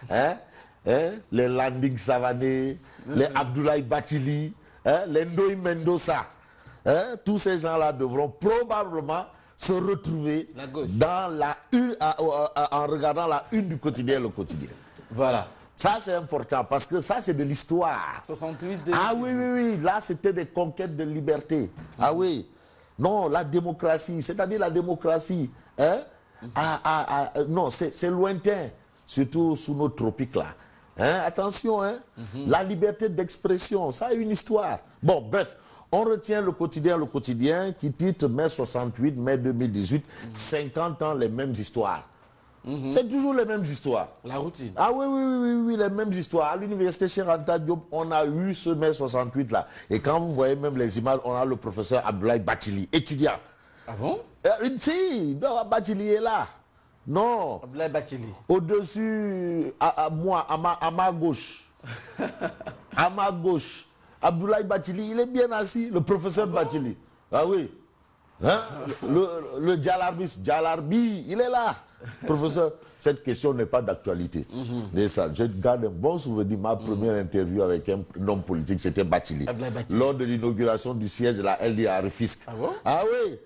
hein, les Landing Savané, les Abdoulaye Bathily, les Ndoye Mendoza, tous ces gens-là devront probablement se retrouver dans la une, en regardant la une du quotidien, le quotidien. Voilà. Ça, c'est important parce que ça, c'est de l'histoire. 68 Ah oui, oui, oui. Là, c'était des conquêtes de liberté. Ah oui. Non, la démocratie, c'est-à-dire la démocratie. Non, c'est lointain, surtout sous nos tropiques là. Attention, la liberté d'expression, ça a une histoire. Bon, bref, on retient le quotidien qui titre mai 68, mai 2018, 50 ans, les mêmes histoires. C'est toujours les mêmes histoires. La routine. Ah oui, oui, oui, oui, les mêmes histoires. À l'université Cheikh Anta Diop, on a eu ce mai 68 là. Et quand vous voyez même les images, on a le professeur Abdoulaye Bathily, étudiant. Ah bon? Si, Bathily est là. Non. Abdoulaye Bathily. Au-dessus, à ma gauche. À ma gauche. Abdoulaye Bathily, il est bien assis, le professeur Bathily. Ah oui. Le Djalarbi, il est là. Professeur, cette question n'est pas d'actualité. Je garde un bon souvenir. Ma première interview avec un homme politique, c'était Bathily. Lors de l'inauguration du siège de la LD à Rufisque. Ah bon? Ah oui.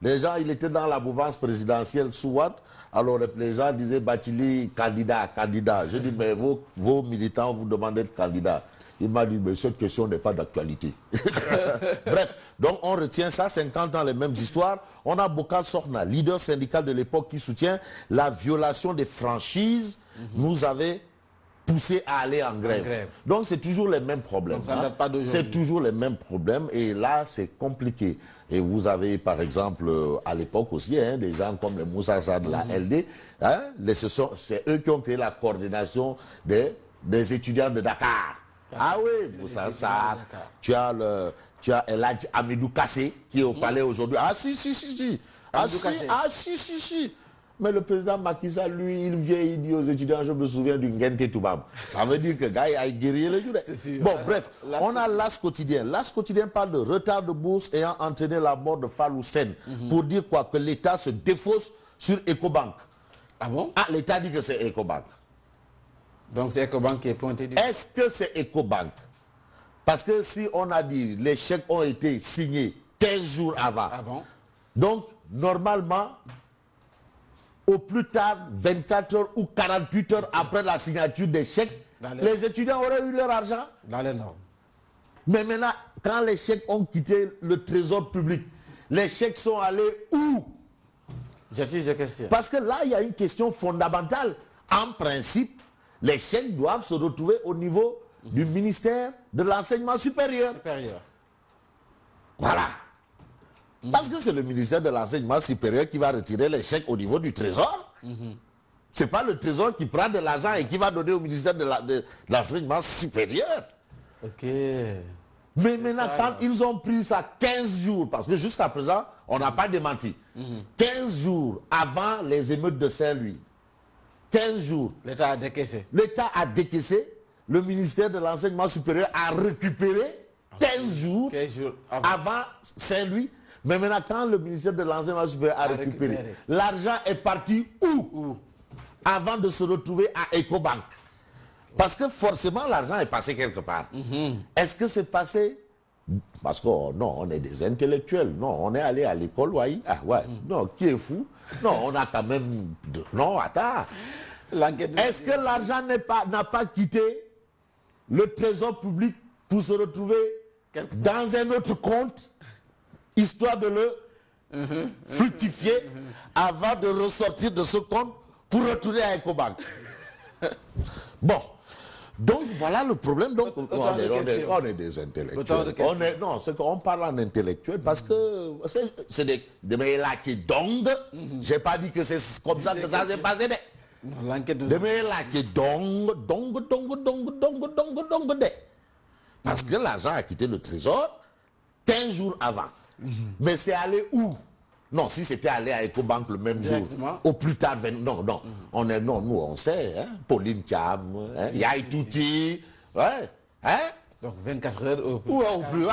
Les gens, il était dans la mouvance présidentielle sous Ouad. Alors les gens disaient Bathily, candidat. Je dis, mais vos militants vous demandent d'être candidat. Il m'a dit, mais cette question n'est pas d'actualité. Bref, donc on retient ça, 50 ans, les mêmes histoires. On a Bokar Sorna, leader syndical de l'époque, qui soutient la violation des franchises, nous avait poussé à aller en grève. Donc c'est toujours les mêmes problèmes. Donc ça ne date pas d'aujourd'hui. C'est toujours les mêmes problèmes et là c'est compliqué. Et vous avez par exemple à l'époque aussi des gens comme les Moussa Sa de la LD, c'est eux qui ont créé la coordination des étudiants de Dakar. Ah oui, Moussa Sa, tu as El Hadj Amidou Kassé qui est au palais aujourd'hui. Ah si. Ah si. Mais le président Macky Sall, lui, il vient, il dit aux étudiants, je me souviens du Ngente Toubab. Ça veut dire que le gars, il a guéri le jour. Bon, bref, on a l'As quotidien. L'As quotidien parle de retard de bourse ayant entraîné la mort de Fallou Sen. Pour dire quoi? Que l'État se défausse sur Ecobank. Ah bon? Ah, l'État dit que c'est Ecobank. Donc c'est Ecobank qui est pointé du... Est-ce que c'est Ecobank? Parce que si on a dit les chèques ont été signés 15 jours avant. Ah bon? Donc, normalement, au plus tard, 24 heures ou 48 heures après la signature des chèques, les étudiants auraient eu leur argent. Dans les normes. Mais maintenant, quand les chèques ont quitté le trésor public, les chèques sont allés où? J'ai question. Parce que là, il y a une question fondamentale. En principe, les chèques doivent se retrouver au niveau du ministère de l'enseignement supérieur. Voilà. Parce que c'est le ministère de l'enseignement supérieur qui va retirer les chèques au niveau du trésor. C'est pas le trésor qui prend de l'argent et qui va donner au ministère de l'enseignement supérieur. Ok. Mais maintenant, quand ils ont pris ça 15 jours, parce que jusqu'à présent, on n'a pas démenti. 15 jours avant les émeutes de Saint-Louis. 15 jours. L'État a décaissé. L'État a décaissé. Le ministère de l'enseignement supérieur a récupéré 15 jours avant Saint-Louis. Mais maintenant, quand le ministère de l'enseignement supérieur a récupéré, l'argent est parti où? Avant de se retrouver à Ecobank. Parce que forcément, l'argent est passé quelque part. Est-ce que c'est passé? Parce que non, on est des intellectuels. Non, on est allé à l'école, oui. Ah ouais. Non, qui est fou? Non, on a quand même... Non, attends. Est-ce que l'argent n'a pas quitté le trésor public pour se retrouver dans un autre compte, histoire de le fructifier avant de ressortir de ce compte pour retourner à Ecobank? Bon. Donc voilà le problème. Donc, on est des intellectuels. Non, c'est qu'on parle en intellectuel parce que c'est des mélaqués dong. J'ai pas dit que c'est comme ça que ça s'est passé. Des mélaqués dong. Parce que l'argent a quitté le trésor 15 jours avant. Mais c'est allé où? Non, si c'était allé à Ecobank le même jour, au plus tard, non, nous on sait, Pauline Thiam, Yaye Touti, donc 24 heures au plus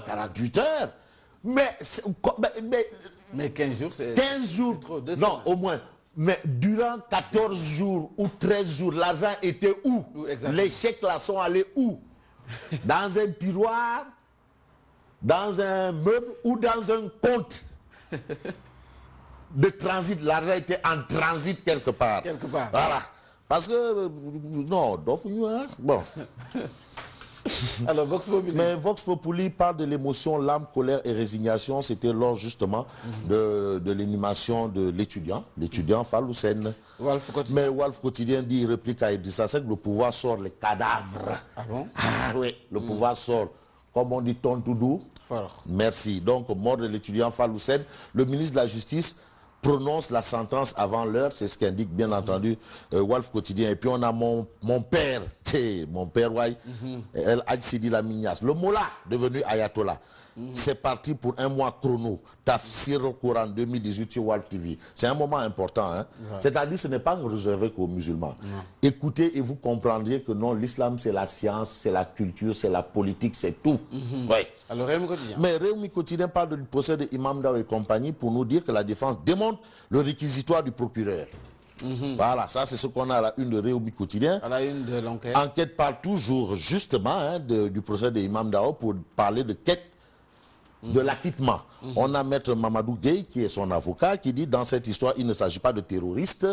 48 heures. Mais 15 jours, c'est... 15 jours, trop, non, au moins, Mais durant 14 jours ou 13 jours, l'argent était où? Les chèques là sont allés où? Dans un tiroir, dans un meuble ou dans un compte de transit. L'argent était en transit quelque part. Quelque part. Voilà. Parce que, non, bon. Alors, Vox Populi. Mais Vox Populi parle de l'émotion, l'âme, colère et résignation. C'était lors justement de l'inhumation de l'étudiant Fallou Sène. Mais Walf Quotidien dit, il réplique à Idrissa Seck, le pouvoir sort les cadavres. Ah bon? Ah oui, le pouvoir sort. Comme on dit, Tontoudou. Fort. Merci. Donc, mort de l'étudiant Fallou Sène, le ministre de la Justice prononce la sentence avant l'heure, c'est ce qu'indique bien entendu Walf Quotidien. Et puis on a mon père, mon père, El Hadj Sidi Lamignas, le Mollah devenu Ayatollah. C'est parti pour un mois chrono, Tafsir au Coran 2018 sur Walf TV. C'est un moment important, hein? Ouais. C'est-à-dire ce n'est pas réservé qu'aux musulmans. Écoutez et vous comprendrez que non, l'islam c'est la science, c'est la culture, c'est la politique, c'est tout. Ouais. Alors Réumi Quotidien. Mais Réumi Quotidien parle du procès de Imam Ndao et compagnie pour nous dire que la défense démontre le réquisitoire du procureur. Voilà, ça c'est ce qu'on a à la une de Réumi Quotidien. À la une de l'enquête. Enquête parle toujours justement du procès de Imam Ndao pour parler de quête de l'acquittement. On a maître Mamadou Gueye, qui est son avocat, qui dit dans cette histoire, il ne s'agit pas de terroristes,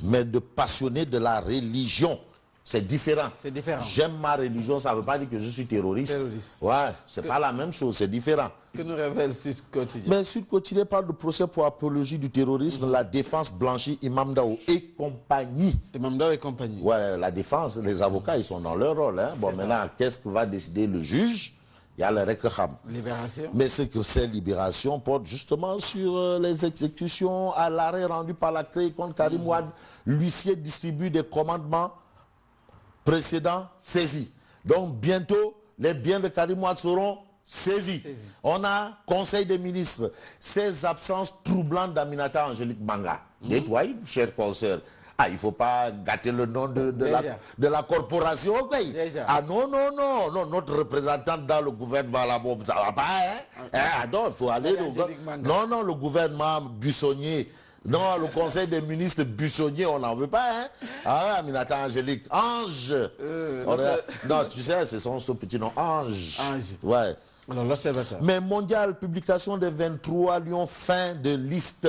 mais de passionnés de la religion. C'est différent. C'est différent. J'aime ma religion, ça ne veut pas dire que je suis terroriste. Ouais, c'est pas la même chose, c'est différent. Que nous révèle Sud Quotidien? Mais Sud Quotidien parle de procès pour apologie du terrorisme, la défense blanchit Imam Ndao et compagnie. Imam Ndao et compagnie. Ouais, la défense, les avocats, ils sont dans leur rôle. Hein. Bon, maintenant, qu'est-ce que va décider le juge? Il y a le Rekham. Libération. Mais ce que c'est Libération porte justement sur les exécutions à l'arrêt rendu par la CREI contre Karim Wade. L'huissier distribue des commandements précédents saisis. Donc bientôt, les biens de Karim Wade seront saisis. On a Conseil des ministres. Ces absences troublantes d'Aminata Angélique Manga. Nettoyez, chers consoeurs. Ah, il ne faut pas gâter le nom de la corporation. Okay. Ah non, notre représentante dans le gouvernement, là, bon, ça ne va pas, hein? Ah non, il faut aller... Non, le gouvernement buissonnier. Non, le conseil des ministres buissonnier, on n'en veut pas, hein? Ah, Aminata Angélique, Ange. Non, tu sais, c'est ce petit nom, Ange. Ange. Ouais. Alors, l'observateur. Mais mondial, publication des 23 lions, fin de liste.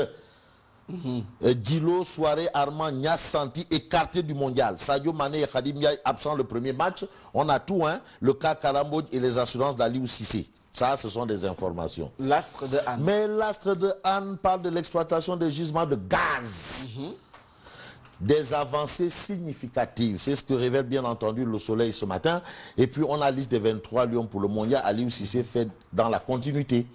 Dilo, Soirée, Armand, Nias Santi écarté du mondial. Sadio Mané et Khadim Ndiaye absents le premier match. On a tout, hein? Le cas Karambodj et les assurances d'Aliou Cissé. Ça, ce sont des informations. L'astre de Anne. Mais l'astre de Anne parle de l'exploitation des gisements de gaz. Des avancées significatives. C'est ce que révèle bien entendu le Soleil ce matin. Et puis on a la liste des 23 lions pour le mondial. Aliou Cissé fait dans la continuité.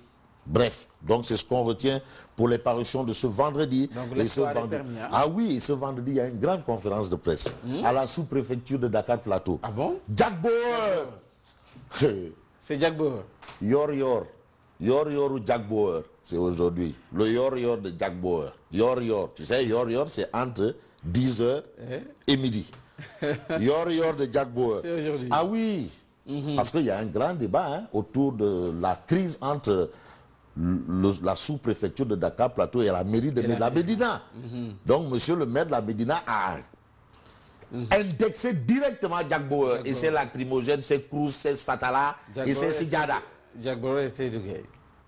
Bref, donc c'est ce qu'on retient pour les parutions de ce vendredi. Donc et ce vendredi. Permis, hein? Ah oui, et ce vendredi, il y a une grande conférence de presse à la sous-préfecture de Dakar Plateau. Ah bon? Jack Bauer. C'est Jack Bauer. Yor ou Jack Bauer, c'est aujourd'hui. Le Yor de Jack Bauer. Yor. Tu sais, Yor, c'est entre 10h et midi. Yor de Jack Bauer. C'est aujourd'hui. Ah oui. Parce qu'il y a un grand débat, hein, autour de la crise entre la sous-préfecture de Dakar Plateau et la mairie de la Médina. Donc, monsieur le maire de la Médina a indexé directement Jack Bauer. Et c'est lacrymogène, c'est Cruz, c'est Satala, et c'est Sidjada. Jack Bauer et Seydou Gueye.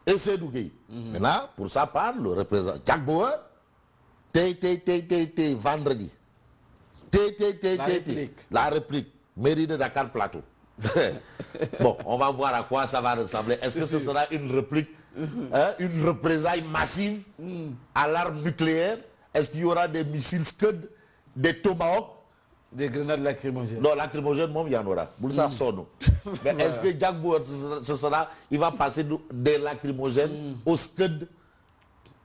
Et Seydou Gueye. Maintenant, pour ça parle le représentant. Jack Bauer, vendredi. La réplique. Mairie de Dakar Plateau. Bon, on va voir à quoi ça va ressembler. Est-ce que ce sera une réplique, une représailles massive à l'arme nucléaire? Est-ce qu'il y aura des missiles Scud, des Tomahawk? Des grenades lacrymogènes? Non, lacrymogènes, il y en aura. Mais est-ce que Jack Bauer, il va passer des lacrymogènes au Scud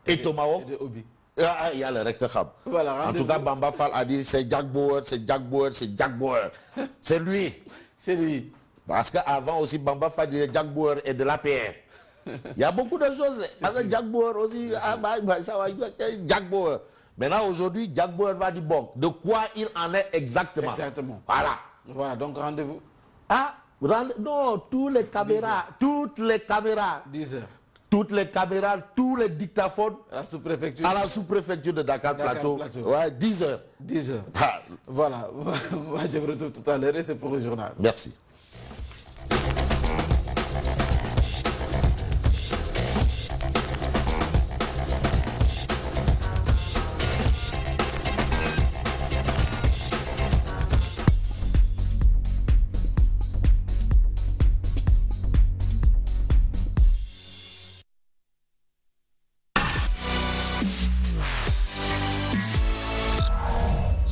et Tomahawk? Et de Obi. Il y a le Rekham. Voilà, en tout cas, Bamba Fall a dit c'est Jack Bauer, c'est Jack Bauer, c'est Jack Bauer. C'est lui. C'est lui. Parce qu'avant aussi, Bamba Fall disait Jack Bauer est de l'APR. Il y a beaucoup de choses. Parce que Jack Bauer aussi, Jack Bauer. Maintenant, aujourd'hui, Jack Bauer va dire bon, de quoi il en est exactement. Exactement. Voilà, donc rendez-vous. Non, toutes les caméras. 10h. toutes les caméras, tous les dictaphones à la sous-préfecture, de Dakar Plateau. Ouais, 10 heures. 10 heures. Ah. Voilà. Moi, je me retrouve tout à l'heure et c'est pour le journal. Merci.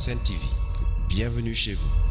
Sen TV, bienvenue chez vous.